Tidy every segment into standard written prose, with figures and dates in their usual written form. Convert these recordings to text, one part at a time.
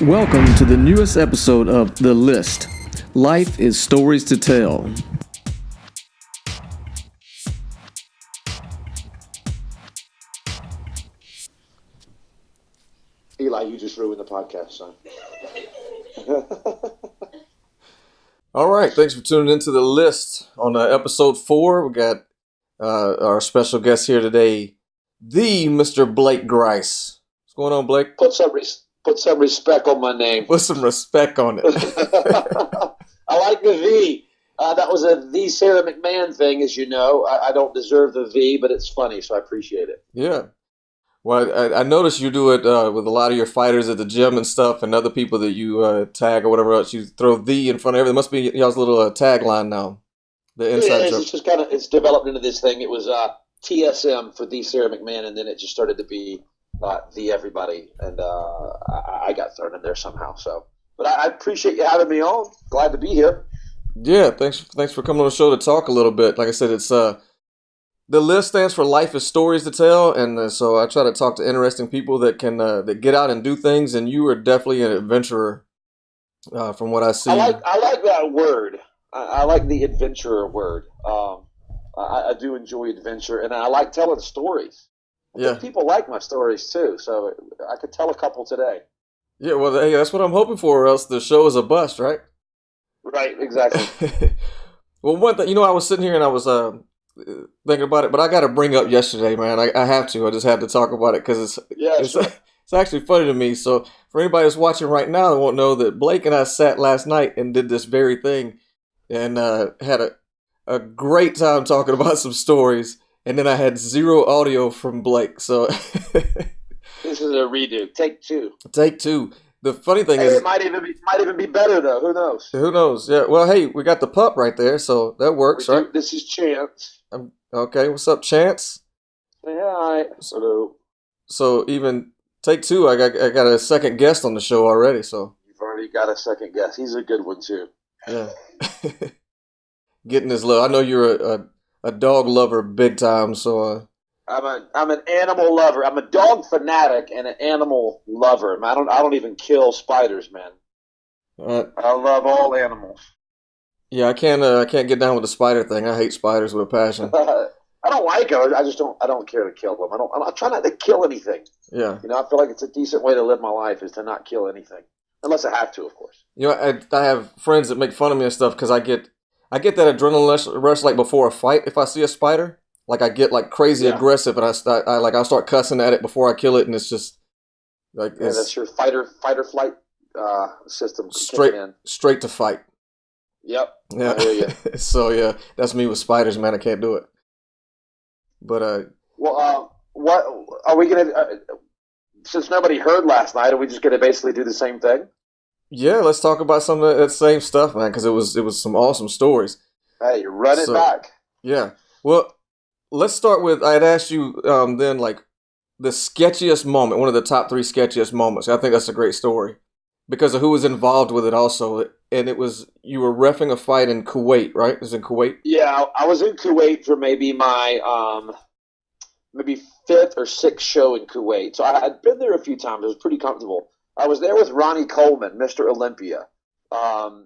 Welcome to the newest episode of The List. Life is stories to tell. Eli, you just ruined the podcast, son. All right, thanks for tuning into The List. On episode 4, we got our special guest here today, the Mr. Blake Grice. What's going on, Blake? Put some respect on my name. Put some respect on it. I like the V. That was a the Sarah McMahon thing, as you know. I don't deserve the V, but it's funny, so I appreciate it. Yeah. Well, I noticed you do it with a lot of your fighters at the gym and stuff, and other people that you tag or whatever else. You throw "the" in front of everything. It must be y'all's little tagline now. The inside joke. It's just it's developed into this thing. It was TSM for the Sarah McMahon, and then it just started to be the everybody, and I got thrown in there somehow. So, but I appreciate you having me on. Glad to be here. Yeah, thanks for coming on the show to talk a little bit. Like I said, it's the list stands for Life is Stories to Tell, and so I try to talk to interesting people that can that get out and do things. And you are definitely an adventurer, from what I see. I like that word. I like the adventurer word. I do enjoy adventure, and I like telling stories. I think people like my stories too, so I could tell a couple today. Yeah, well, hey, that's what I'm hoping for, or else the show is a bust, right? Right, exactly. Well, one thing, I was sitting here and I was thinking about it, but I got to bring up yesterday, man. I have to. I just had to talk about it because it's actually funny to me. So for anybody that's watching right now, they won't know that Blake and I sat last night and did this very thing, and had a great time talking about some stories. And then I had zero audio from Blake. So this is a redo. Take two. Take two. The funny thing is, it might even be better though. Who knows? Who knows? Yeah. Well, hey, we got the pup right there, so that works, right? This is Chance. Okay. What's up, Chance? Yeah. All right. So even take two, I got a second guest on the show already. So you've already got a second guest. He's a good one too. Yeah. Getting his love. I know you're a dog lover big time. So I'm an animal lover. I'm a dog fanatic and an animal lover. I don't even kill spiders, man. I love all animals. Yeah, I can't get down with the spider thing. I hate spiders with a passion. I don't like them. I don't care to kill them. I try not to kill anything. Yeah. I feel like it's a decent way to live my life is to not kill anything, unless I have to, of course. I have friends that make fun of me and stuff because I get that adrenaline rush like before a fight. If I see a spider, like I get like crazy aggressive, and I'll start cussing at it before I kill it, and it's just like that's your fight or flight system straight to fight. Yep. Yeah. I hear you. So yeah, that's me with spiders, man. I can't do it. But what are we gonna? Since nobody heard last night, are we just gonna basically do the same thing? Yeah, let's talk about some of that same stuff, man, because it was some awesome stories. Hey, run it back. Yeah. Well, let's start with, I had asked you then, like, the sketchiest moment, one of the top 3 sketchiest moments. I think that's a great story because of who was involved with it also. And it was, you were reffing a fight in Kuwait, right? It was in Kuwait? Yeah, I was in Kuwait for maybe my maybe 5th or 6th show in Kuwait. So I'd been there a few times. It was pretty comfortable. I was there with Ronnie Coleman, Mr. Olympia. Bodybuilding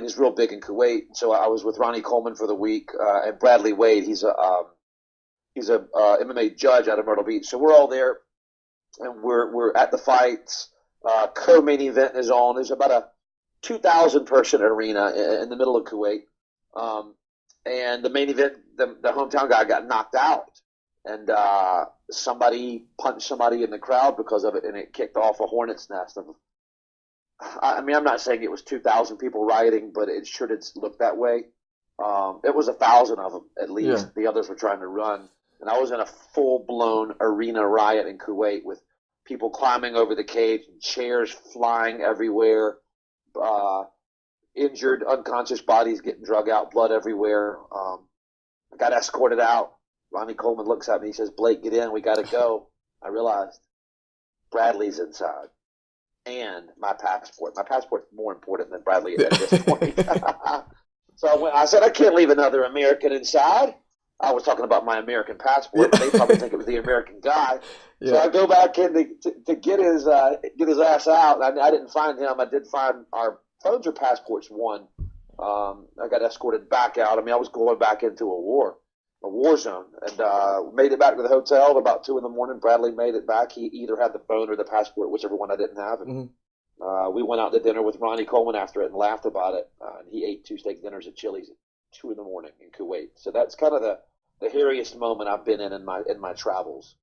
is real big in Kuwait, so I was with Ronnie Coleman for the week, and Bradley Wade. He's a MMA judge out of Myrtle Beach. So we're all there, and we're at the fights. Co-main event is on. There's about a 2,000 person arena in the middle of Kuwait, and the main event, the hometown guy got knocked out. And somebody punched somebody in the crowd because of it, and it kicked off a hornet's nest. I'm not saying it was 2,000 people rioting, but it sure did look that way. It was 1,000 of them, at least. Yeah. The others were trying to run. And I was in a full-blown arena riot in Kuwait with people climbing over the cage, and chairs flying everywhere, injured, unconscious bodies getting drug out, blood everywhere. I got escorted out. Ronnie Coleman looks at me. He says, "Blake, get in. We got to go." I realized Bradley's inside. And my passport. My passport's more important than Bradley at this point. So I said, "I can't leave another American inside." I was talking about my American passport. They probably think it was the American guy. Yeah. So I go back in to get his ass out. I didn't find him. I did find our phones or passports. One, I got escorted back out. I mean, I was going back into a war zone, and made it back to the hotel at about 2 a.m. Bradley made it back. He either had the phone or the passport, whichever one I didn't have. And, we went out to dinner with Ronnie Coleman after it and laughed about it. And he ate 2 steak dinners at Chili's at 2 a.m. in Kuwait. So that's kind of the hairiest moment I've been in my travels.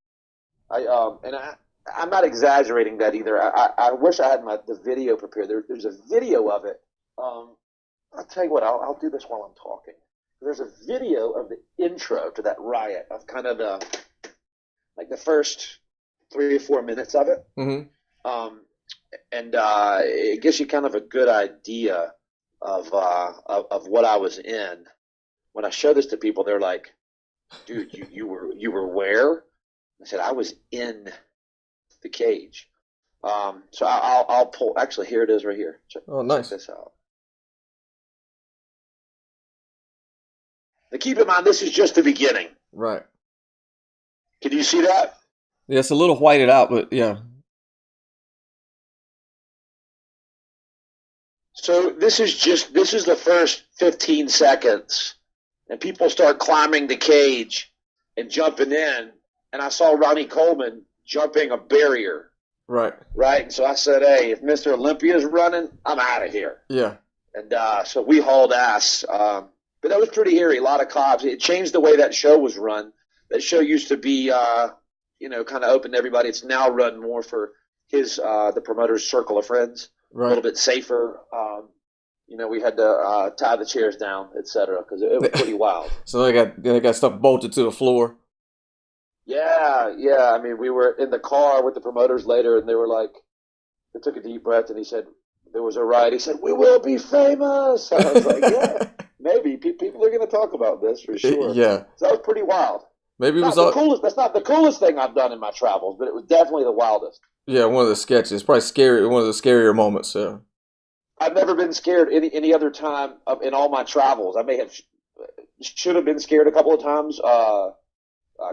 I'm not exaggerating that either. I wish I had the video prepared. There's a video of it. I'll tell you what. I'll do this while I'm talking. There's a video of the intro to that riot of kind of the first 3 or 4 minutes of it. Mm-hmm. And it gives you kind of a good idea of what I was in. When I show this to people, they're like, "Dude, you were where?" I said, "I was in the cage." So I'll pull. Actually, here it is, right here. Check this out. Now, keep in mind, this is just the beginning. Right. Can you see that? Yeah, it's a little whited out, but yeah. So this is the first 15 seconds, and people start climbing the cage and jumping in, and I saw Ronnie Coleman jumping a barrier. Right. Right. And so I said, "Hey, if Mr. Olympia's running, I'm out of here." Yeah. And so we hauled ass. But that was pretty hairy. A lot of cops. It changed the way that show was run. That show used to be, kind of open to everybody. It's now run more for the promoter's circle of friends. Right. A little bit safer. We had to tie the chairs down, etc., because it was pretty wild. So they got stuff bolted to the floor. Yeah. I mean, we were in the car with the promoters later, and they were like, they took a deep breath, and he said, there was a riot. He said, "We will be famous." I was like, yeah, maybe people are going to talk about this for sure. Yeah. So that was pretty wild. Maybe it was the coolest. That's not the coolest thing I've done in my travels, but it was definitely the wildest. Yeah, one of the sketches. Probably scary. One of the scarier moments. Yeah. I've never been scared any other time in all my travels. I should have been scared a couple of times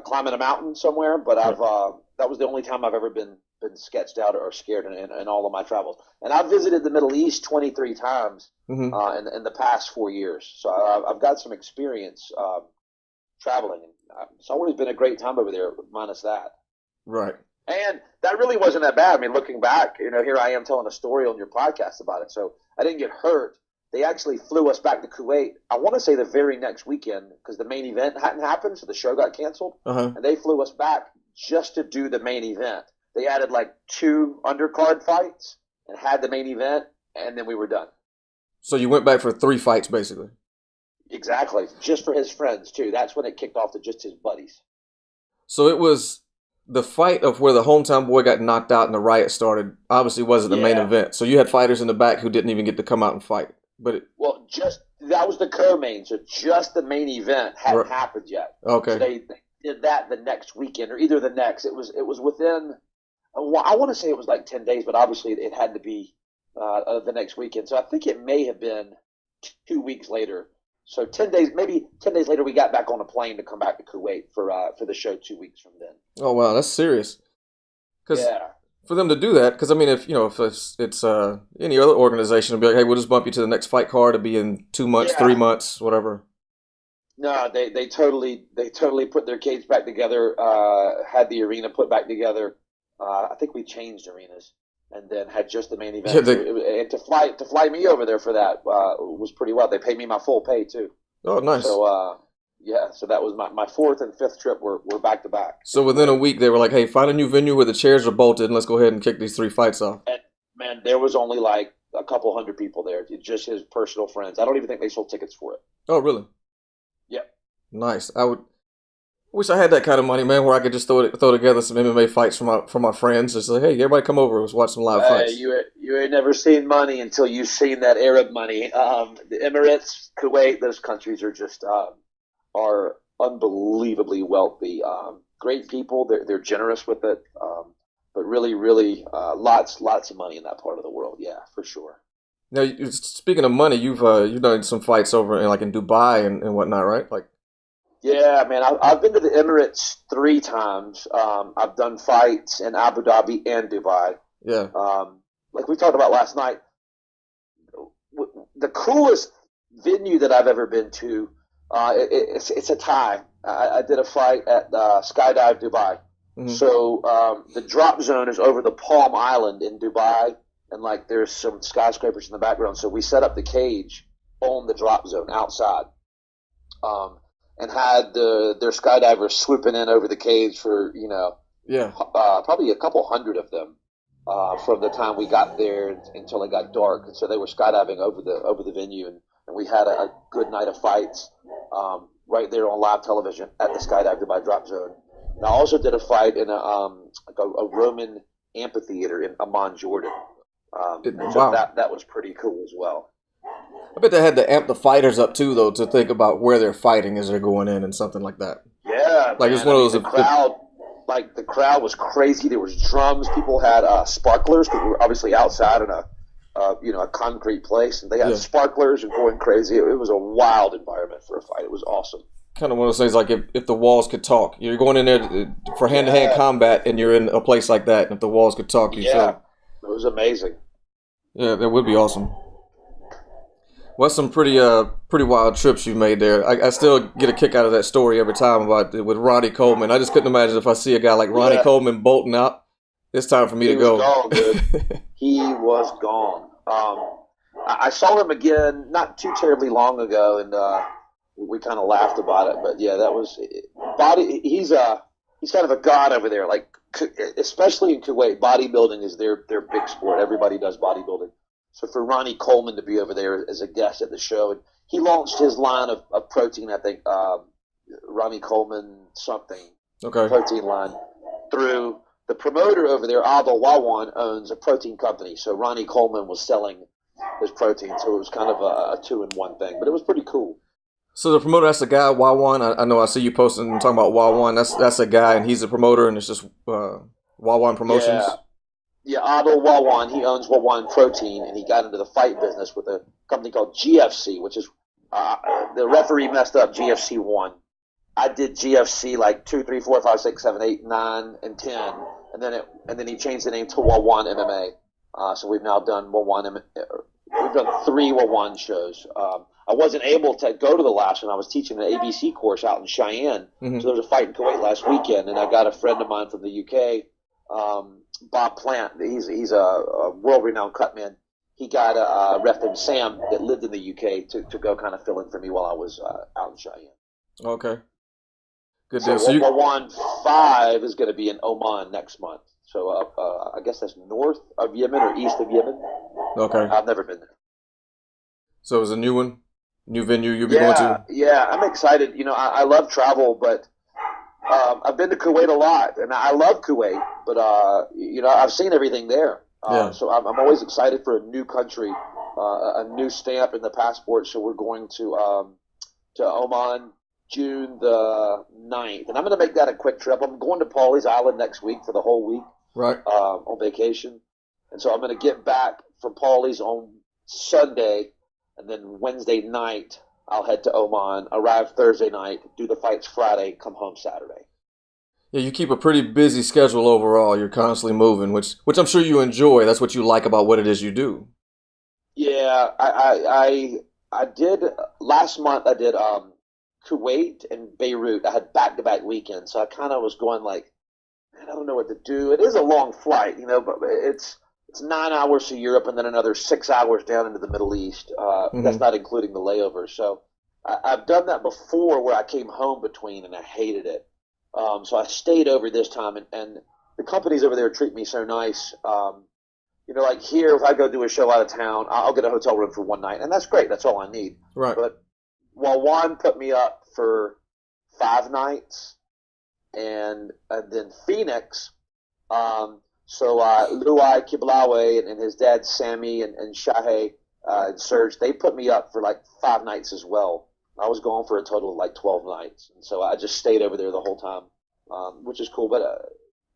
climbing a mountain somewhere, but that was the only time I've ever been sketched out or scared in all of my travels. And I've visited the Middle East 23 times in the past 4 years. So I've got some experience traveling. It's always been a great time over there, minus that. Right. And that really wasn't that bad. I mean, looking back, here I am telling a story on your podcast about it. So I didn't get hurt. They actually flew us back to Kuwait, I want to say the very next weekend, because the main event hadn't happened, so the show got canceled. And they flew us back just to do the main event. They added like 2 undercard fights and had the main event, and then we were done. So you went back for 3 fights, basically. Exactly. Just for his friends, too. That's when it kicked off to just his buddies. So it was the fight of where the hometown boy got knocked out and the riot started. Obviously wasn't the main event. So you had fighters in the back who didn't even get to come out and fight. That was the co-main. So just the main event hadn't happened yet. Okay. So they did that the next weekend, or either the next. It was within, I want to say it was like 10 days, but obviously it had to be the next weekend. So I think it may have been 2 weeks later. So 10 days later, we got back on a plane to come back to Kuwait for the show 2 weeks from then. Oh wow, that's serious. For them to do that, because I mean, if it's any other organization, it'd be like, hey, we'll just bump you to the next fight card. It'll be in 2 months, 3 months, whatever. No, they totally put their cage back together. Had the arena put back together. I think we changed arenas, and then had just the main event. And to fly me over there for that was pretty well. They paid me my full pay too. Oh, nice. So so that was my 4th and 5th trip were back to back. So within a week, they were like, hey, find a new venue where the chairs are bolted, and let's go ahead and kick these 3 fights off. And man, there was only like a couple hundred people there, just his personal friends. I don't even think they sold tickets for it. Oh, really? Yeah. Nice. I wish I had that kind of money, man, where I could just throw together some MMA fights for my friends. Just like, hey, everybody come over, let's watch some live fights. You ain't never seen money until you've seen that Arab money. The Emirates, Kuwait, those countries are just are unbelievably wealthy. Great people. They're generous with it. But really, really, lots of money in that part of the world. Yeah, for sure. Now, speaking of money, you've done some fights over in Dubai and whatnot, right? Like. Yeah, man, I've been to the Emirates 3 times. I've done fights in Abu Dhabi and Dubai. Yeah. Like we talked about last night, the coolest venue that I've ever been to, it's a tie. I did a fight at Skydive Dubai. Mm-hmm. So the drop zone is over the Palm Island in Dubai, and like there's some skyscrapers in the background. So we set up the cage on the drop zone outside, and had their skydivers swooping in over the cage for probably a couple hundred of them from the time we got there until it got dark. And so they were skydiving over the venue, and we had a good night of fights right there on live television at the Skydive Dubai drop zone. And I also did a fight in a Roman amphitheater in Amman, Jordan. Wow. So that was pretty cool as well. I bet they had to amp the fighters up too, though, to think about where they're fighting as they're going in and something like that. Yeah, like it's one of those. The crowd was crazy. There was drums. People had sparklers because we were obviously outside in a concrete place, and they had sparklers and going crazy. It was a wild environment for a fight. It was awesome. Kind of one of those things like if the walls could talk. You're going in there for hand-to-hand combat, and you're in a place like that, and if the walls could talk, you feel. It was amazing. Yeah, that would be awesome. Well, some pretty wild trips you made there. I still get a kick out of that story every time with Ronnie Coleman. I just couldn't imagine if I see a guy like Ronnie Coleman bolting out. It's time for me to go. He was gone, dude. He was gone. I saw him again not too terribly long ago, and we kind of laughed about it. But yeah, that was body. He's kind of a god over there. Like especially in Kuwait, bodybuilding is their big sport. Everybody does bodybuilding. So for Ronnie Coleman to be over there as a guest at the show, and he launched his line of protein, I think, Ronnie Coleman something protein line through the promoter over there. Adil Wawan owns a protein company, so Ronnie Coleman was selling his protein, so it was kind of a 2-in-1 thing, but it was pretty cool. So the promoter, that's the guy, Wawan. I know I see you posting and talking about Wawan. That's a guy, and he's a promoter, and it's just Wawan Promotions. Yeah, Adil Wawan, he owns Wawan Protein, and he got into the fight business with a company called GFC, which is the referee messed up. GFC 1. I did GFC like 2, 3, 4, 5, 6, 7, 8, 9, and 10, and then he changed the name to Wawan MMA. So we've now done we've done 3 Wawan shows. I wasn't able to go to the last one. I was teaching an ABC course out in Cheyenne, so there was a fight in Kuwait last weekend, and I got a friend of mine from the UK. Bob Plant, he's a world-renowned cutman. He got a ref named Sam that lived in the UK to go kind of fill in for me while I was out in Cheyenne. Okay. Good deal. So Wawan 5 is going to be in Oman next month. So I guess that's north of Yemen or east of Yemen. Okay. I've never been there. So it's a new one? New venue you'll be going to? Yeah, I'm excited. I love travel, but I've been to Kuwait a lot, and I love Kuwait, but I've seen everything there. So I'm always excited for a new country, a new stamp in the passport. So we're going to Oman June the 9th, and I'm going to make that a quick trip. I'm going to Pawleys Island next week for the whole week, on vacation, and so I'm going to get back from Pawleys on Sunday, and then Wednesday night I'll head to Oman, arrive Thursday night, do the fights Friday, come home Saturday. Yeah, you keep a pretty busy schedule overall. You're constantly moving, which I'm sure you enjoy. That's what you like about what it is you do. Yeah, I did last month. I did Kuwait and Beirut. I had back-to-back weekends, so I kind of was going like, man, I don't know what to do. It is a long flight, but it's 9 hours to Europe and then another 6 hours down into the Middle East. That's not including the layover. So I've done that before where I came home between and I hated it. So I stayed over this time, and the companies over there treat me so nice. Like here, if I go do a show out of town, I'll get a hotel room for one night, and that's great. That's all I need. Right. But Wawan put me up for 5 nights, and then Phoenix. So Luai Kiblawe and his dad Sammy and Shahe and Serge, they put me up for like 5 nights as well. I was gone for a total of like 12 nights. And so I just stayed over there the whole time, which is cool. But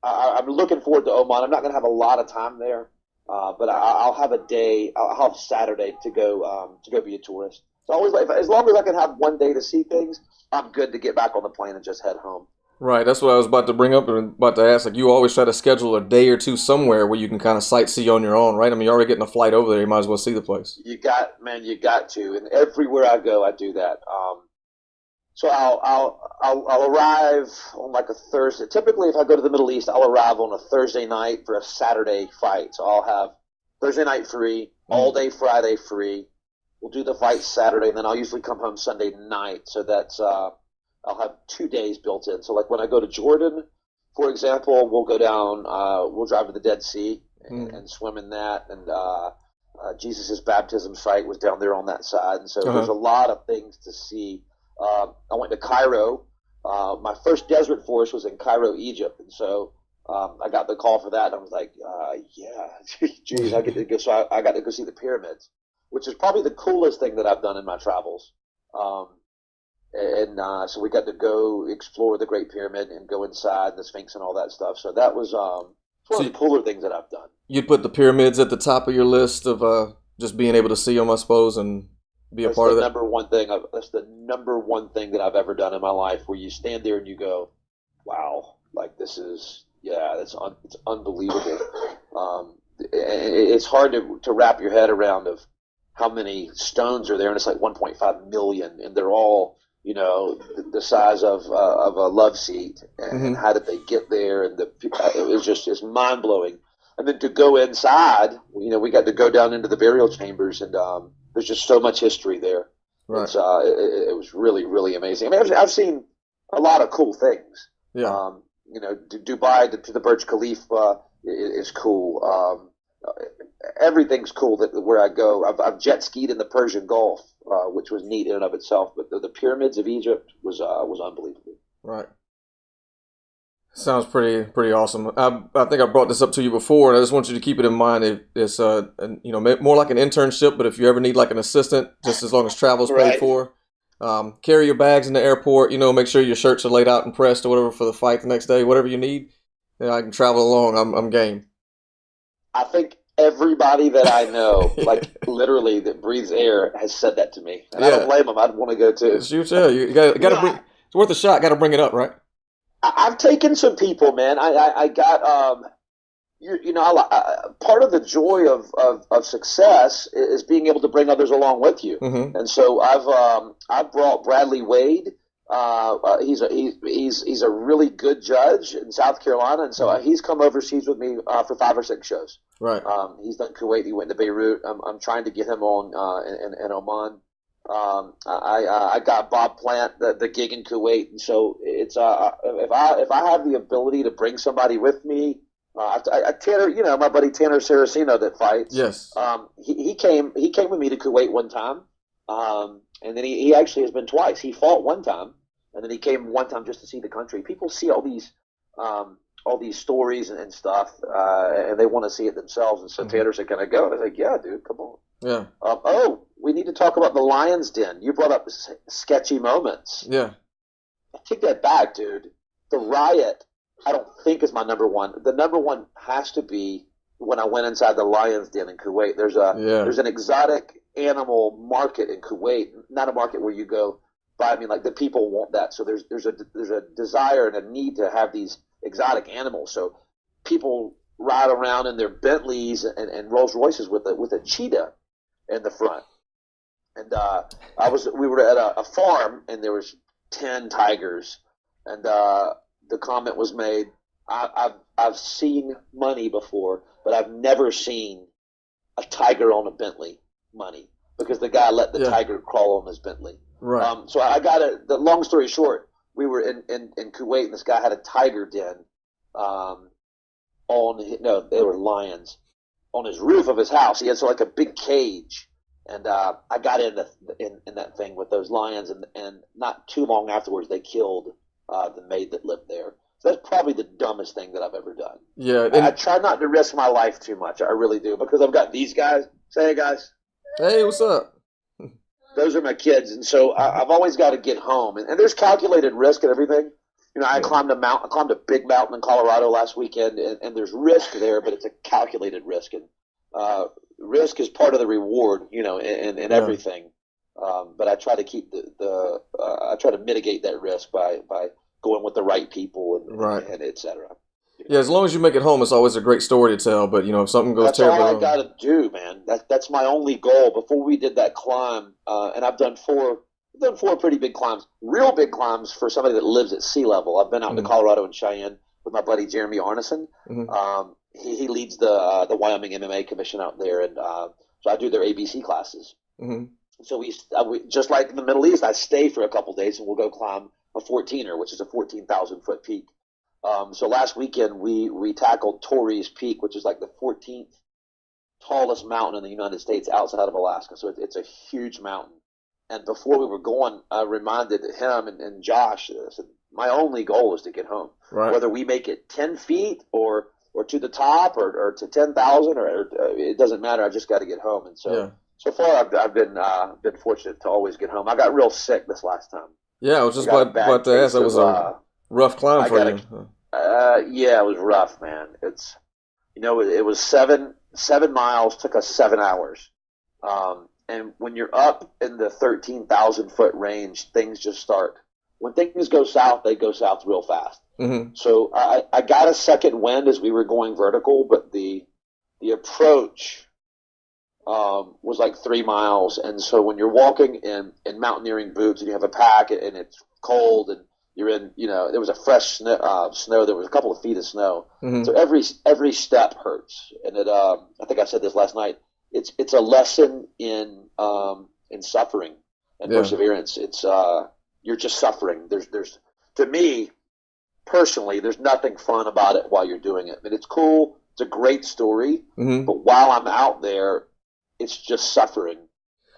I'm looking forward to Oman. I'm not going to have a lot of time there, but I'll have a day. I'll have Saturday to go be a tourist. So always like, as long as I can have one day to see things, I'm good to get back on the plane and just head home. Right, that's what I was about to bring up and about to ask. Like, you always try to schedule a day or two somewhere where you can kind of sightsee on your own, right? I mean, you're already getting a flight over there. You might as well see the place. You got to. And everywhere I go, I do that. So I'll arrive on like a Thursday. Typically, if I go to the Middle East, I'll arrive on a Thursday night for a Saturday fight. So I'll have Thursday night free, all day Friday free. We'll do the fight Saturday, and then I'll usually come home Sunday night. So that's I'll have 2 days built in. So like when I go to Jordan, for example, we'll go down, we'll drive to the Dead Sea and swim in that. And Jesus' baptism site was down there on that side. And so there's a lot of things to see. I went to Cairo. My first desert force was in Cairo, Egypt. And so I got the call for that. And I was like, yeah, geez, I get to go. So I got to go see the pyramids, which is probably the coolest thing that I've done in my travels. So we got to go explore the Great Pyramid and go inside the Sphinx and all that stuff. So that was one of the cooler things that I've done. You'd put the pyramids at the top of your list of just being able to see them, I suppose, and be a part of that? That's the number one thing that I've ever done in my life, where you stand there and you go, wow, like this is, it's unbelievable. It's hard to wrap your head around of how many stones are there, and it's like 1.5 million, and they're all, the size of a love seat, and how did they get there? And it's mind blowing. And then to go inside, we got to go down into the burial chambers, and there's just so much history there. Right. It was really, really amazing. I mean, I've seen a lot of cool things. Yeah. Dubai to the Burj Khalifa is cool. Everything's cool where I go. I've jet skied in the Persian Gulf, which was neat in and of itself. But the pyramids of Egypt was unbelievable. Right. Sounds pretty awesome. I think I brought this up to you before, and I just want you to keep it in mind. It's more like an internship, but if you ever need like an assistant, just as long as travel's paid for, carry your bags in the airport. Make sure your shirts are laid out and pressed or whatever for the fight the next day. Whatever you need, I can travel along. I'm game. I think everybody that I know, like literally that breathes air, has said that to me, and I don't blame them. I'd want to go too. Shoot, you got to bring. It's worth a shot. Got to bring it up, right? I've taken some people, man. I got, part of the joy of success is being able to bring others along with you. Mm-hmm. And so I've brought Bradley Wade. He's a really good judge in South Carolina, and so he's come overseas with me for 5 or 6 shows. Right. He's done Kuwait. He went to Beirut. I'm trying to get him on in Oman. I got Bob Plant the gig in Kuwait, and so it's if I have the ability to bring somebody with me, Tanner, my buddy Tanner Saraceno that fights. Yes. He came with me to Kuwait one time, and then he actually has been twice. He fought one time, and then he came one time just to see the country. People see all these stories and stuff, and they want to see it themselves. And so Tanner said, "Can I go?" And I was like, "Yeah, dude, come on." Yeah. We need to talk about the Lion's Den. You brought up sketchy moments. Yeah. I take that back, dude. The riot, I don't think is my number one. The number one has to be when I went inside the Lion's Den in Kuwait. There's an exotic animal market in Kuwait. Not a market where you go buy. I mean, like the people want that. So there's a desire and a need to have these exotic animals. So people ride around in their Bentleys and Rolls Royces with a cheetah in the front. And we were at a farm, and there was 10 tigers, and the comment was made, I've seen money before, but I've never seen a tiger on a Bentley money, because the guy let the tiger crawl on his Bentley. Right. So I got it. The long story short, we were in Kuwait, and this guy had a tiger den. They were lions on his roof of his house. He had like a big cage. And I got in that thing with those lions, and not too long afterwards, they killed the maid that lived there. So that's probably the dumbest thing that I've ever done. Yeah, I try not to risk my life too much. I really do, because I've got these guys. Say, hey, guys. Hey, what's up? Those are my kids, and so I've always got to get home. And there's calculated risk and everything. I climbed a big mountain in Colorado last weekend, and there's risk there, but it's a calculated risk. And risk is part of the reward, in everything. But I try to keep I try to mitigate that risk by going with the right people and et cetera. Yeah, as long as you make it home, it's always a great story to tell. But if something goes terribly wrong, that's all I got to do, man. That's my only goal. Before we did that climb, and I've done four pretty big climbs, real big climbs for somebody that lives at sea level. I've been out to Colorado and Cheyenne with my buddy Jeremy Arneson. He leads the Wyoming MMA Commission out there, and so I do their ABC classes. So we just like in the Middle East, I stay for a couple days and we'll go climb a 14er, which is a 14,000 foot peak. So last weekend we tackled Torrey's Peak, which is like the 14th tallest mountain in the United States outside of Alaska. So it's a huge mountain. And before we were going, I reminded him and Josh, I said, my only goal is to get home. Right. Whether we make it 10 feet or to the top or to 10,000 or it doesn't matter. I just got to get home. And so so far I've been fortunate to always get home. I got real sick this last time. Yeah, I was just about to ask. That was a rough climb for you. Yeah, it was rough, man. It's it was 7 miles, took us 7 hours. And when you're up in the 13,000 foot range, things just start. When things go south, they go south real fast. So I got a second wind as we were going vertical, but the approach was like 3 miles. And so when you're walking in mountaineering boots and you have a pack and it's cold and you're in, there was a fresh snow. There was a couple of feet of snow. So every step hurts. And I think I said this last night. It's a lesson in suffering and perseverance. It's you're just suffering. There's to me personally, there's nothing fun about it while you're doing it. I mean, it's cool. It's a great story. But while I'm out there, it's just suffering.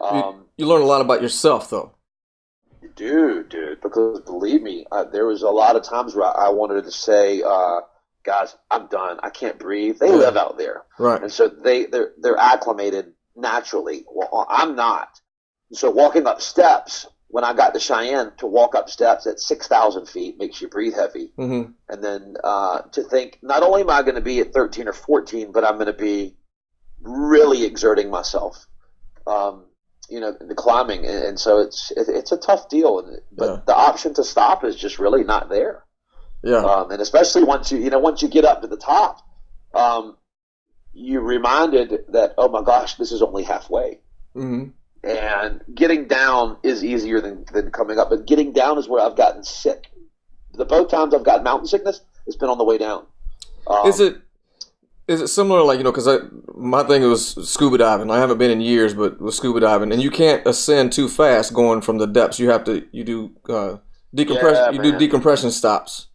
You learn a lot about yourself, though. Dude, because believe me, there was a lot of times where I wanted to say, guys, I'm done. I can't breathe. They live out there. Right. And so they're acclimated naturally. Well, I'm not. So walking up steps, when I got to Cheyenne, to walk up steps at 6,000 feet makes you breathe heavy. And then to think, not only am I going to be at 13 or 14, but I'm going to be really exerting myself. The climbing, and so it's a tough deal, but the option to stop is just really not there. And especially once you get up to the top, you're reminded that, oh my gosh, this is only halfway. And getting down is easier than coming up, but getting down is where I've gotten sick. Both times I've got mountain sickness, it's been on the way down. Is it similar, like, because my thing was scuba diving. I haven't been in years, but with scuba diving, and you can't ascend too fast going from the depths. You do decompression. You do decompression stops.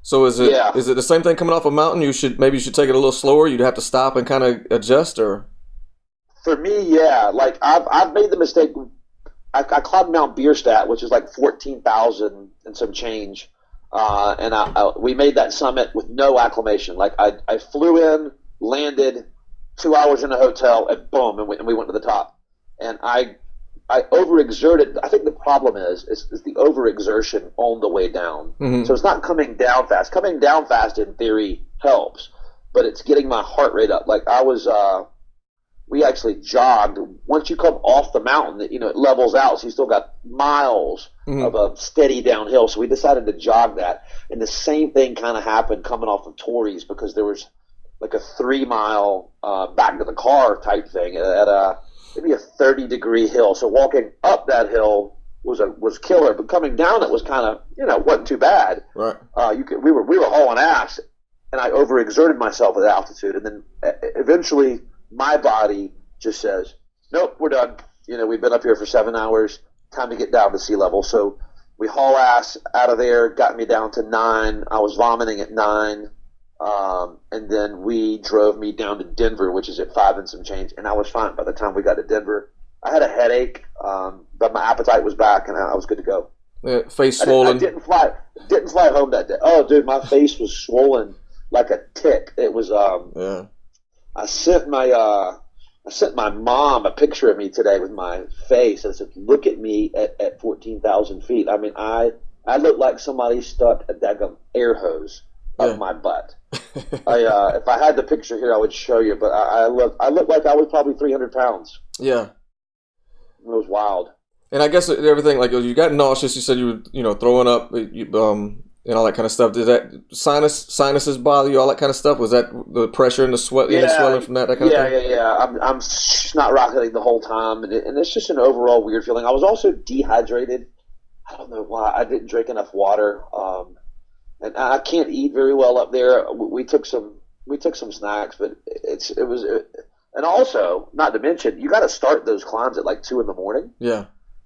So is it the same thing coming off a mountain? Maybe you should take it a little slower. You'd have to stop and kind of adjust, or. For me, yeah. Like I've made the mistake. I climbed Mount Bierstadt, which is like 14,000 and some change. And we made that summit with no acclimation. Like I flew in, landed, 2 hours in a hotel, and boom, and we went to the top. And I overexerted. I think the problem is the overexertion on the way down. So it's not coming down fast. Coming down fast in theory helps, but it's getting my heart rate up. Like we actually jogged. Once you come off the mountain, it levels out, so you still got miles of a steady downhill. So we decided to jog that. And the same thing kind of happened coming off of Torrey's, because there was like a 3 mile back to the car type thing at maybe a 30-degree hill. So walking up that hill was killer, but coming down it was kind of, wasn't too bad. Right. We were hauling ass, and I overexerted myself at altitude, and then eventually my body just says, nope, we're done. We've been up here for 7 hours. Time to get down to sea level. So we haul ass out of there, got me down to 9. I was vomiting at 9. And then we drove me down to Denver, which is at 5 and some change. And I was fine by the time we got to Denver. I had a headache, but my appetite was back and I was good to go. Yeah, face swollen. I didn't fly home that day. Oh, dude, my face was swollen like a tick. It was, I sent my mom a picture of me today with my face. I said, look at me at 14,000 feet. I mean, I look like somebody stuck a daggum air hose up my butt. If I had the picture here, I would show you, but I look like I was probably 300 pounds. Yeah. It was wild. And I guess everything, like you got nauseous. You said you were, throwing up, and all that kind of stuff. Did that sinuses bother you? All that kind of stuff. Was that the pressure and the sweat, and the swelling from that kind of thing? Yeah. I'm snot rocketing the whole time, and it's just an overall weird feeling. I was also dehydrated. I don't know why. I didn't drink enough water, and I can't eat very well up there. We took some snacks, but and also, not to mention, you got to start those climbs at like 2 a.m. Yeah.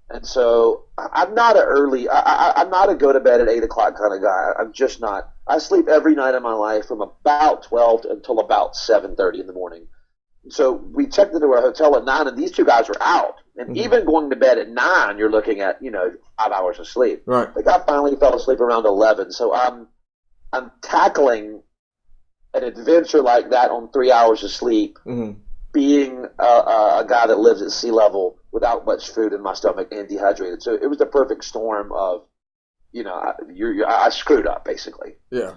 And so I'm not I'm not a go to bed at 8 o'clock kind of guy. I'm just not. I sleep every night of my life from about 12 until about 7:30 in the morning. So we checked into our hotel at 9, and these two guys were out. And even going to bed at 9, you're looking at 5 hours of sleep. Right. Like I finally fell asleep around 11. So I'm tackling an adventure like that on 3 hours of sleep. Mm-hmm. Being a guy that lives at sea level without much food in my stomach and dehydrated. So it was the perfect storm of, I screwed up basically. Yeah.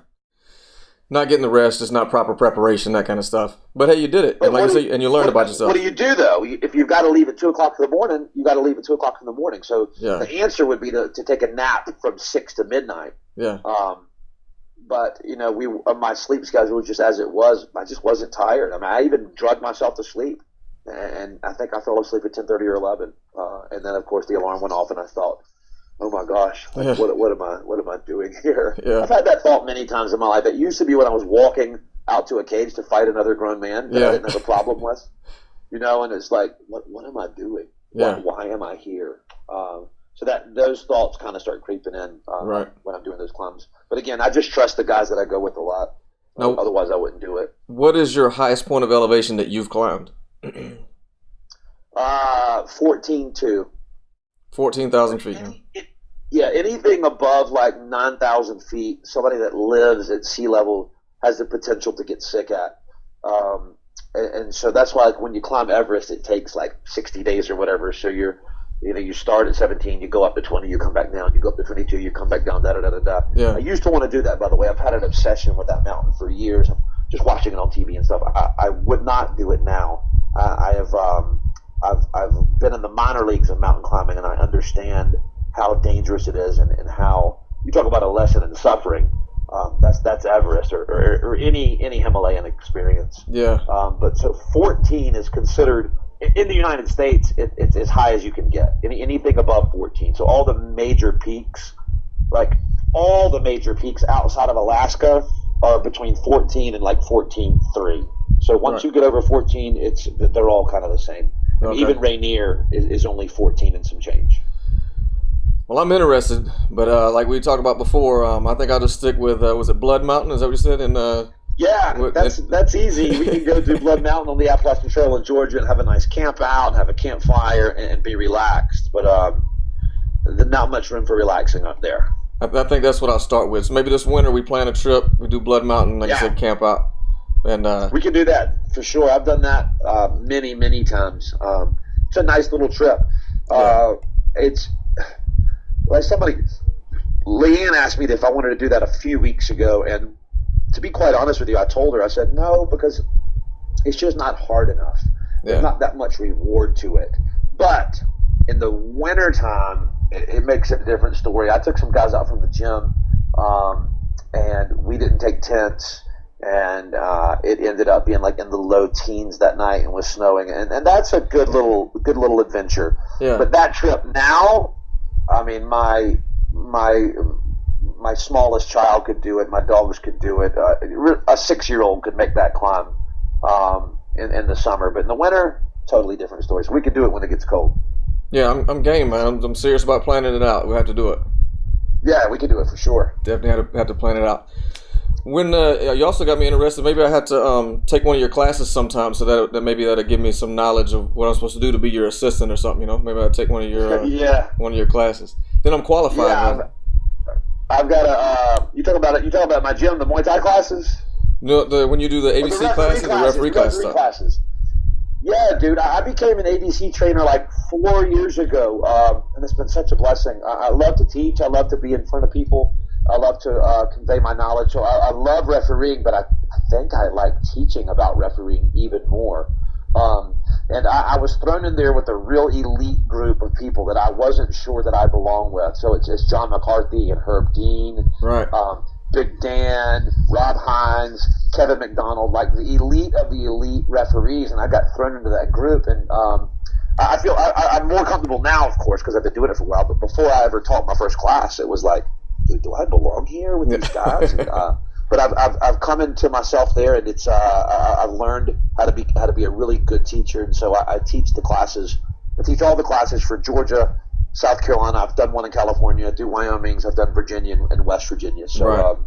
Not getting the rest, just not proper preparation, that kind of stuff. But hey, you did it. And like you said, and you learned about yourself. What do you do though? If you've got to leave at 2 o'clock in the morning, you got to leave at 2 o'clock in the morning. So the answer would be to take a nap from 6 to midnight. Yeah. But my sleep schedule was just as it was. I just wasn't tired. I mean, I even drugged myself to sleep, and I think I fell asleep at 10:30 or 11. And then, of course, the alarm went off, and I thought, "Oh my gosh, what am I doing here?" Yeah. I've had that thought many times in my life. It used to be when I was walking out to a cage to fight another grown man that I didn't have a problem with, and it's like, what am I doing? Yeah. Why am I here? So that those thoughts kind of start creeping in when I'm doing those climbs. But again, I just trust the guys that I go with a lot. No. Otherwise, I wouldn't do it. What is your highest point of elevation that you've climbed? 14.2. 14,000 feet. Yeah, anything above like 9,000 feet, somebody that lives at sea level has the potential to get sick at. And so that's why when you climb Everest, it takes like 60 days or whatever. So you start at 17, you go up to 20, you come back down, you go up to 22, you come back down, da-da-da-da-da. Yeah. I used to want to do that, by the way. I've had an obsession with that mountain for years. I'm just watching it on TV and stuff. I would not do it now. I've been in the minor leagues of mountain climbing, and I understand how dangerous it is and how you talk about a lesson in suffering. That's Everest or any Himalayan experience. Yeah. But so 14 is considered in the United States. It's as high as you can get. Anything above 14. So all the major peaks, outside of Alaska, are between 14 and like 14.3. So once you get over 14, they're all kind of the same. Okay. Even Rainier is only 14 and some change. Well, I'm interested, but like we talked about before, I think I'll just stick with was it Blood Mountain? Is that what you said? That's easy. We can go do Blood Mountain on the Appalachian Trail in Georgia and have a nice camp out, have a campfire, and be relaxed. But there's not much room for relaxing up there. I think that's what I'll start with. So maybe this winter we plan a trip. We do Blood Mountain, like I said, camp out. And we can do that for sure. I've done that many times. It's a nice little trip. It's like Leanne asked me if I wanted to do that a few weeks ago, and to be quite honest with you, I told her, I said no, because it's just not hard enough. There's not that much reward to it. But in the wintertime, it makes it a different story. I took some guys out from the gym, and we didn't take tents. And it ended up being like in the low teens that night and was snowing, and that's a good little adventure. Yeah. But that trip now, I mean, my smallest child could do it. My dogs could do it. A 6-year-old could make that climb in the summer, but in the winter, totally different story. So we could do it when it gets cold. Yeah, I'm game, man. I'm serious about planning it out. We have to do it. Yeah, we can do it for sure. Definitely have to plan it out. When you also got me interested, maybe I had to take one of your classes sometime, so that maybe that'll give me some knowledge of what I'm supposed to do to be your assistant or something. Maybe I'll take one of your one of your classes. Then I'm qualified. Yeah, I've got a. You talk about my gym, the Muay Thai classes. No, when you do the ABC classes, the referee classes. Yeah, dude, I became an ABC trainer like 4 years ago, and it's been such a blessing. I love to teach. I love to be in front of people. I love to convey my knowledge. So I love refereeing, but I think I like teaching about refereeing even more. And I was thrown in there with a real elite group of people that I wasn't sure that I belonged with. So it's John McCarthy and Herb Dean, right? Big Dan, Rob Hines, Kevin McDonald, like the elite of the elite referees, and I got thrown into that group. And I feel I'm more comfortable now, of course, because I've been doing it for a while. But before I ever taught my first class, it was like, dude, do I belong here with these guys? And, but I've come into myself there, and it's I've learned how to be a really good teacher, and so I teach the classes. I teach all the classes for Georgia, South Carolina. I've done one in California. I do Wyoming's. I've done Virginia and West Virginia. So right.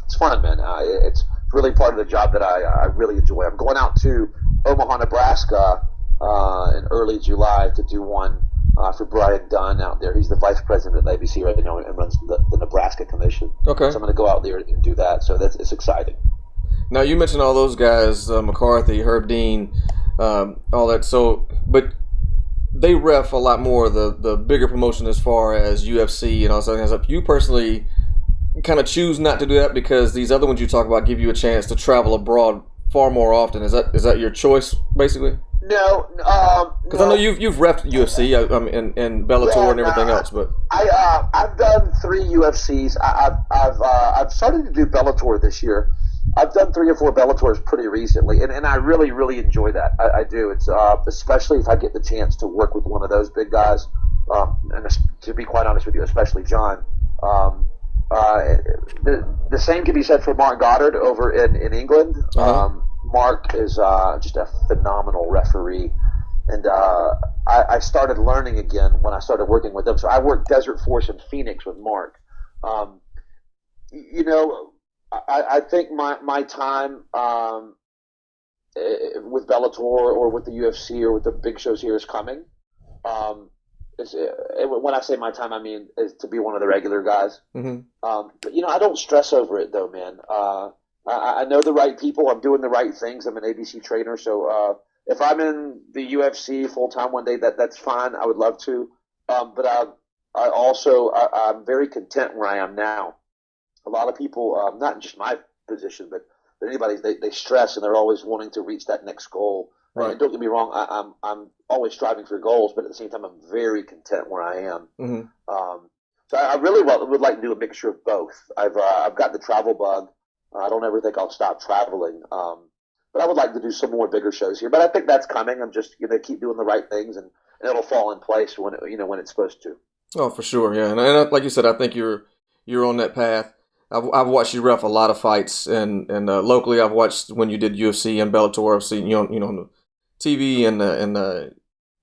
It's fun, man. It's really part of the job that I really enjoy. I'm going out to Omaha, Nebraska in early July to do one for Brian Dunn out there. He's the vice president at ABC right now and runs the Nebraska Commission. Okay. So I'm going to go out there and do that. So it's exciting. Now, you mentioned all those guys, McCarthy, Herb Dean, all that. So, but they ref a lot more the bigger promotion as far as UFC and all that kind of stuff. You personally kind of choose not to do that because these other ones you talk about give you a chance to travel abroad far more often. Is that your choice, basically? No, because I know you've reffed UFC and Bellator and everything else, but I've done 3 UFCs. I've started to do Bellator this year. I've done 3 or 4 Bellators pretty recently, and I really, really enjoy that. I do. It's especially if I get the chance to work with one of those big guys, and to be quite honest with you, especially John. The same can be said for Mark Goddard over in England. Uh-huh. Mark is just a phenomenal referee, and I started learning again when I started working with him. So I worked Desert Force in Phoenix with Mark. I think my time with Bellator or with the UFC or with the big shows here is coming. When I say my time, I mean is to be one of the regular guys. Mm-hmm. But I don't stress over it though, man. I know the right people. I'm doing the right things. I'm an ABC trainer, so if I'm in the UFC full time one day, that's fine. I would love to, but I'm very content where I am now. A lot of people, not just my position, but anybody, they stress and they're always wanting to reach that next goal. Right. And don't get me wrong, I'm always striving for goals, but at the same time, I'm very content where I am. Mm-hmm. So I really would like to do a mixture of both. I've got the travel bug. I don't ever think I'll stop traveling. But I would like to do some more bigger shows here. But I think that's coming. I'm just going to keep doing the right things, and it'll fall in place when when it's supposed to. Oh, for sure, yeah. And like you said, I think you're on that path. I've watched you ref a lot of fights, and locally I've watched when you did UFC and Bellator. I've seen you on the TV, and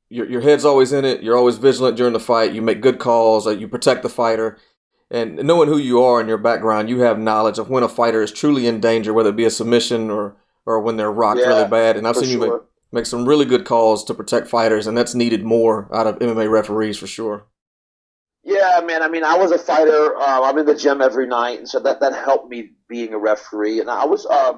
your head's always in it. You're always vigilant during the fight. You make good calls. You protect the fighter. And knowing who you are and your background, you have knowledge of when a fighter is truly in danger, whether it be a submission or when they're rocked really bad. And I've seen you make some really good calls to protect fighters, and that's needed more out of MMA referees for sure. Yeah, man. I mean, I was a fighter. I'm in the gym every night, and so that helped me being a referee. And I was I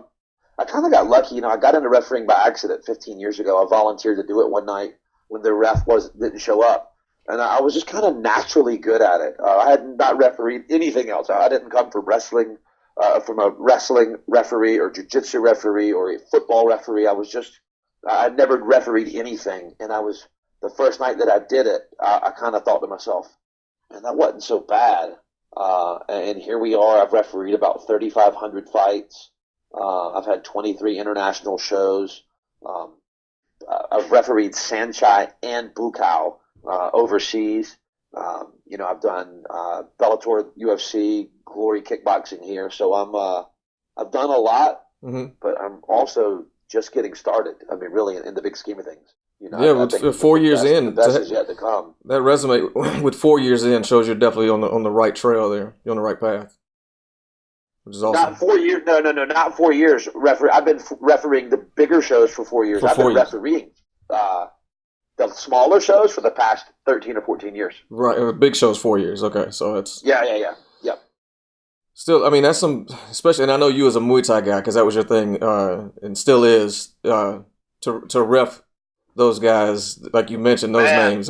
kind of got lucky. I got into refereeing by accident 15 years ago. I volunteered to do it one night when the ref didn't show up. And I was just kind of naturally good at it. I had not refereed anything else. I didn't come from a wrestling referee or jiu-jitsu referee or a football referee. I'd never refereed anything. And the first night that I did it, I kind of thought to myself, man, that wasn't so bad. And here we are. I've refereed about 3,500 fights. I've had 23 international shows. I've refereed Saenchai and Bukaw overseas. I've done Bellator, UFC, Glory Kickboxing here. So I've done a lot, mm-hmm. but I'm also just getting started. I mean, really, in the big scheme of things. With 4 years in, the best is yet to come. That resume with 4 years in shows you're definitely on the right trail there. You're on the right path, which is awesome. Not 4 years. No, not 4 years. I've been refereeing the bigger shows for 4 years. I've been refereeing the smaller shows for the past 13 or 14 years. Right, big shows 4 years. Okay, so it's yeah. Still, I mean, that's especially, and I know you as a Muay Thai guy because that was your thing, and still is to ref those guys like you mentioned those names.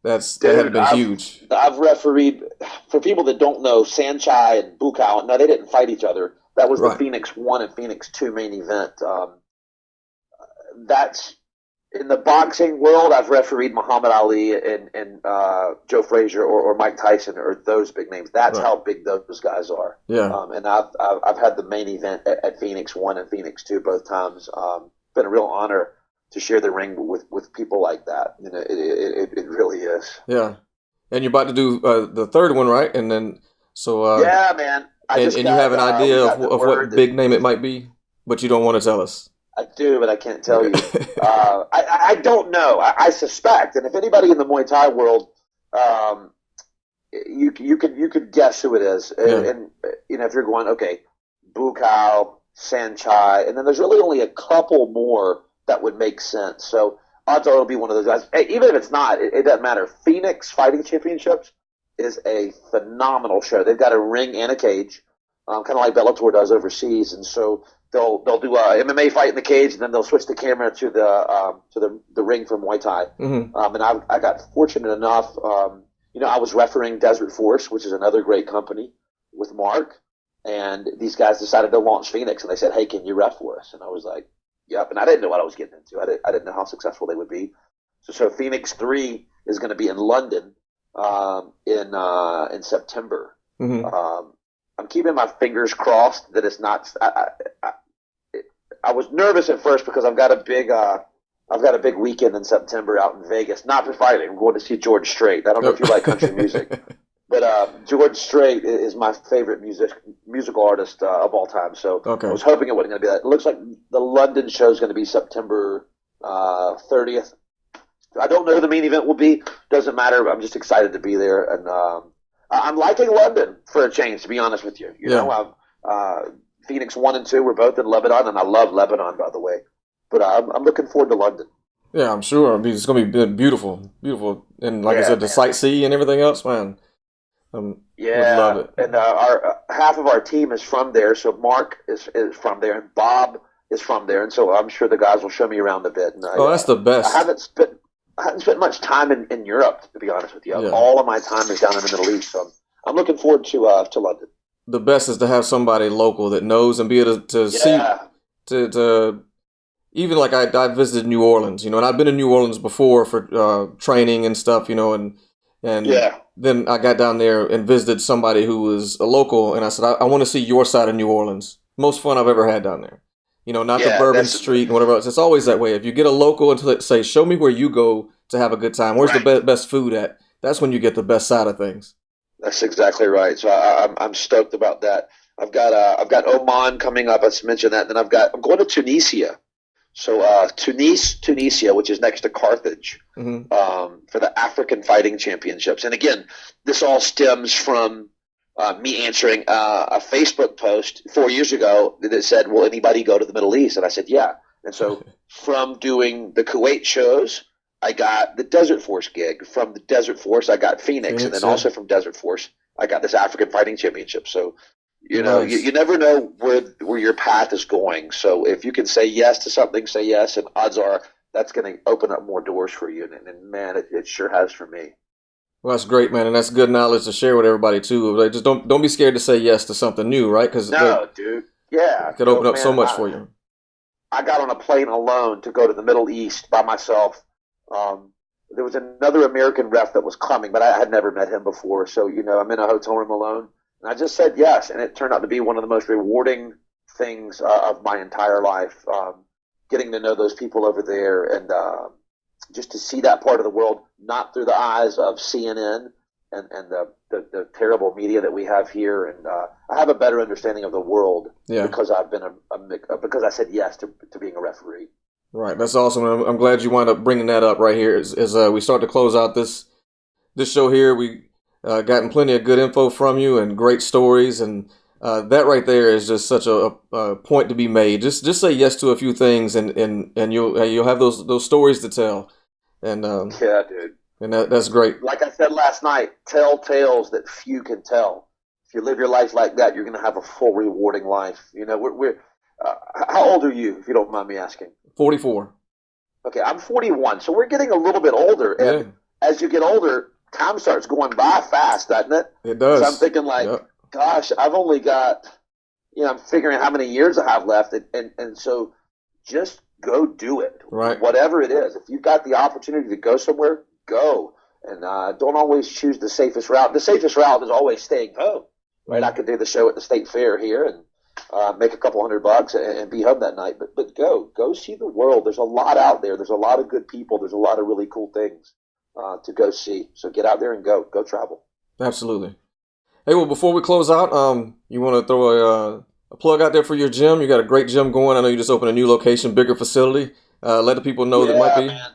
That had been huge. I've refereed for people that don't know Saenchai and Bukaw. No, they didn't fight each other. That was the Phoenix 1 and Phoenix 2 main event. in the boxing world, I've refereed Muhammad Ali and Joe Frazier or Mike Tyson or those big names. That's how big those guys are. Yeah. And I've had the main event at Phoenix 1 and Phoenix 2 both times. Been a real honor to share the ring with people like that. You know, it really is. Yeah. And you're about to do the third one, right? And then yeah, man. And you have an idea of what big name it might be, but you don't want to tell us. I do, but I can't tell you. I don't know. I suspect, and if anybody in the Muay Thai world, you could guess who it is. And you know, if you're going, okay, Bukau, Sanchai, and then there's really only a couple more that would make sense. So odds are it'll be one of those guys. Hey, even if it's not, it doesn't matter. Phoenix Fighting Championships is a phenomenal show. They've got a ring and a cage, kind of like Bellator does overseas, and so they'll do a MMA fight in the cage, and then they'll switch the camera to the ring for Muay Thai. Mm-hmm. And I got fortunate enough. You know, I was refereeing Desert Force, which is another great company, with Mark, and these guys decided to launch Phoenix, and they said, "Hey, can you ref for us?" And I was like, "Yep." And I didn't know what I was getting into. I didn't know how successful they would be. So Phoenix 3 is going to be in London in September. Mm-hmm. I'm keeping my fingers crossed that it's not. I was nervous at first because I've got a big weekend in September out in Vegas. Not for fighting. I'm going to see George Strait. I don't know if you like country music, but George Strait is my favorite musical artist of all time. So I was hoping it wasn't going to be that. It looks like the London show is going to be September 30th. I don't know who the main event will be. Doesn't matter. I'm just excited to be there, and I'm liking London for a change. To be honest with you, you know, Phoenix 1 and 2 were both in Lebanon, and I love Lebanon, by the way. But I'm looking forward to London. Yeah, I'm sure. I mean, it's going to be beautiful, and like I said, the sightsee and everything else, man. Would love it. And our half of our team is from there, so Mark is from there, and Bob is from there, and so I'm sure the guys will show me around a bit. And that's the best. I haven't spent much time in Europe, to be honest with you. Yeah. All of my time is down in the Middle East, so I'm looking forward to London. The best is to have somebody local that knows and be able to see, to even like I visited New Orleans, you know, and I've been in New Orleans before for training and stuff, you know, and then I got down there and visited somebody who was a local, and I said, I want to see your side of New Orleans. Most fun I've ever had down there. You know, not the Bourbon Street and whatever else. It's always that way. If you get a local and say, show me where you go to have a good time. Where's the best food at? That's when you get the best side of things. That's exactly right. So I'm stoked about that. I've got Oman coming up. I mentioned that. And then I'm going to Tunisia. So Tunisia, which is next to Carthage, for the African Fighting Championships. And again, this all stems from me answering a Facebook post 4 years ago that said, will anybody go to the Middle East? And I said, yeah. And so from doing the Kuwait shows, I got the Desert Force gig. From the Desert Force, I got Phoenix. And then also from Desert Force, I got this African Fighting Championship. So, you know, you never know where your path is going. So if you can say yes to something, say yes. And odds are that's going to open up more doors for you. And man, it sure has for me. Well, that's great, man, and that's good knowledge to share with everybody too. Like, just don't be scared to say yes to something new, right? Because dude, it could open up so much for you. I got on a plane alone to go to the Middle East by myself. There was another American ref that was coming, but I had never met him before. So, you know, I'm in a hotel room alone, and I just said yes, and it turned out to be one of the most rewarding things of my entire life. Getting to know those people over there and just to see that part of the world, not through the eyes of CNN and the terrible media that we have here. And I have a better understanding of the world because I've been because I said yes to being a referee. Right, that's awesome. I'm glad you wound up bringing that up right here. As we start to close out this show here, we gotten plenty of good info from you and great stories, and that right there is just such a point to be made. Just say yes to a few things, and you'll have those stories to tell. And yeah, dude. And that's great. Like I said last night, tell tales that few can tell. If you live your life like that, you're going to have a full, rewarding life. You know, we're how old are you, if you don't mind me asking? 44. Okay, I'm 41, so we're getting a little bit older. And as you get older, time starts going by fast, doesn't it? It does. So I'm thinking gosh, I've only got, I'm figuring how many years I have left. And so just go do it. Right. Whatever it is. If you've got the opportunity to go somewhere, go. And don't always choose the safest route. The safest route is always staying home. Right? I could do the show at the state fair here and make a couple $100 and be home that night. But go see the world. There's a lot out there. There's a lot of good people. There's a lot of really cool things to go see. So get out there and go travel. Absolutely. Hey, well, before we close out, you want to throw a plug out there for your gym? You got a great gym going. I know you just opened a new location, bigger facility. Let the people know that might be. Man.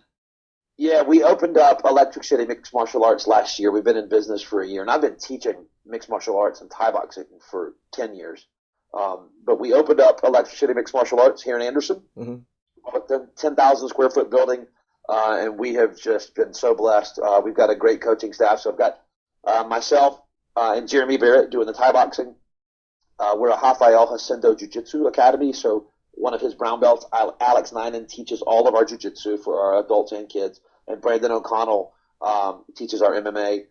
Yeah, we opened up Electric City Mixed Martial Arts last year. We've been in business for a year, and I've been teaching mixed martial arts and Thai boxing for 10 years. But we opened up Electric City Mixed Martial Arts here in Anderson, with the 10,000 square foot building, and we have just been so blessed. We've got a great coaching staff. So I've got myself and Jeremy Barrett doing the Thai boxing. We're a Rafael Haciendo Jiu-Jitsu Academy, so one of his brown belts, Alex Ninen, teaches all of our jiu-jitsu for our adults and kids. And Brandon O'Connell teaches our MMA.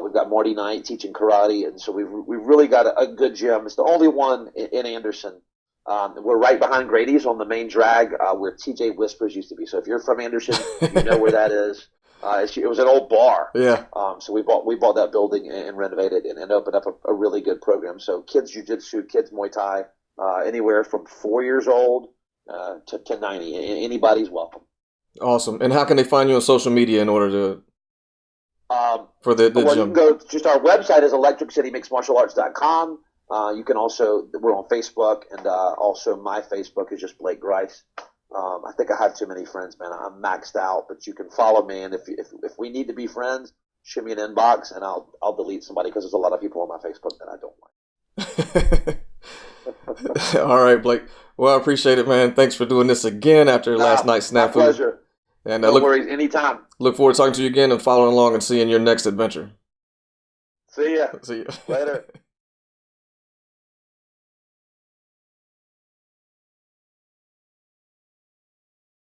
We've got Marty Knight teaching karate. And so we've really got a good gym. It's the only one in Anderson. We're right behind Grady's on the main drag where TJ Whispers used to be. So if you're from Anderson, you know where that is. It was an old bar. Yeah. So we bought that building and renovated and opened up a really good program. So kids jiu-jitsu, kids Muay Thai, anywhere from 4 years old to 90. Anybody's welcome. Awesome. And how can they find you on social media in order to for the gym? You can go. Just our website is electriccitymixedmartialarts.com. You can also, we're on Facebook, and also my Facebook is just Blake Grice. I think I have too many friends, man. I'm maxed out, but you can follow me, and if we need to be friends, shoot me an inbox, and I'll delete somebody because there's a lot of people on my Facebook that I don't like. All right, Blake. Well, I appreciate it, man. Thanks for doing this again after last night's snafu. My pleasure. And no worries, anytime. Look forward to talking to you again and following along and seeing your next adventure. See ya. See ya. Later.